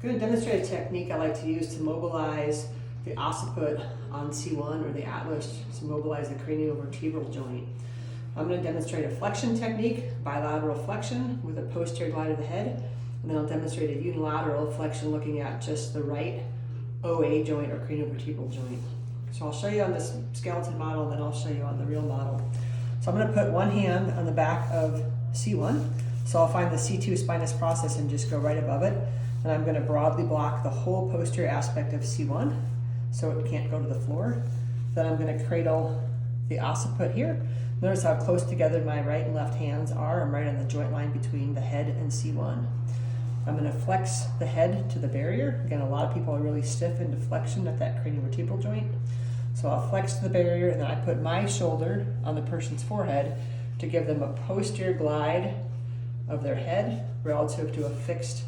I'm going to demonstrate a technique I like to use to mobilize the occiput on C1 or the atlas to mobilize the craniovertebral joint. I'm going to demonstrate a flexion technique, bilateral flexion with a posterior glide of the head, and then I'll demonstrate a unilateral flexion looking at just the right OA joint or craniovertebral joint. So I'll show you on this skeleton model, and then I'll show you on the real model. So I'm going to put one hand on the back of C1. So I'll find the C2 spinous process and just go right above it. And I'm going to broadly block the whole posterior aspect of C1 so it can't go to the floor. Then I'm going to cradle the occiput here. Notice how close together my right and left hands are. I'm right on the joint line between the head and C1. I'm going to flex the head to the barrier. Again, a lot of people are really stiff into flexion at that craniovertebral joint. So I'll flex to the barrier, and then I put my shoulder on the person's forehead to give them a posterior glide of their head relative to a fixed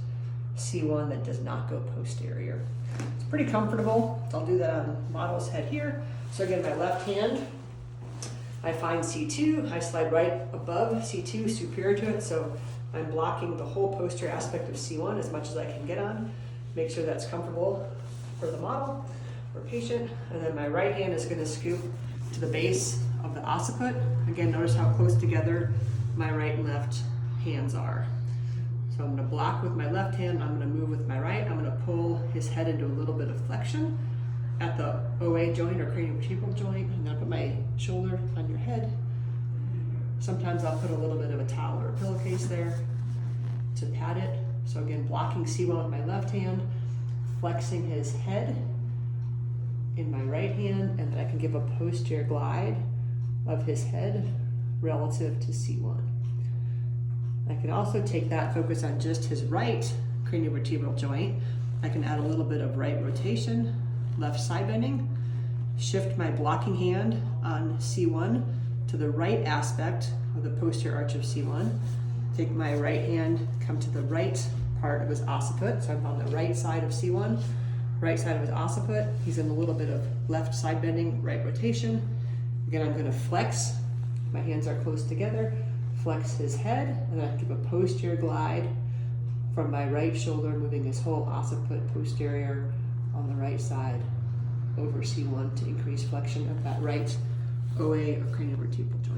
C1 that does not go posterior. It's pretty comfortable. I'll do that on model's head here. So again, my left hand, I find C2, I slide right above C2, superior to it, so I'm blocking the whole posterior aspect of C1 as much as I can get on. Make sure that's comfortable for the model or patient. And then my right hand is going to scoop to the base of the occiput. Again, notice how close together my right and left hands are. So I'm going to block with my left hand, I'm going to move with my right, I'm going to pull his head into a little bit of flexion at the OA joint or craniovertebral joint, and then I put my shoulder on your head. Sometimes I'll put a little bit of a towel or a pillowcase there to pat it. So again, blocking C1 with my left hand, flexing his head in my right hand, and then I can give a posterior glide of his head relative to C1. I can also take that, focus on just his right craniovertebral joint. I can add a little bit of right rotation, left side bending, shift my blocking hand on C1 to the right aspect of the posterior arch of C1. Take my right hand, come to the right part of his occiput. So I'm on the right side of C1, right side of his occiput. He's in a little bit of left side bending, right rotation. Again, I'm going to flex. My hands are close together. Flex his head, and then I give a posterior glide from my right shoulder, moving his whole occiput posterior on the right side over C1 to increase flexion of that right OA or craniovertebral joint.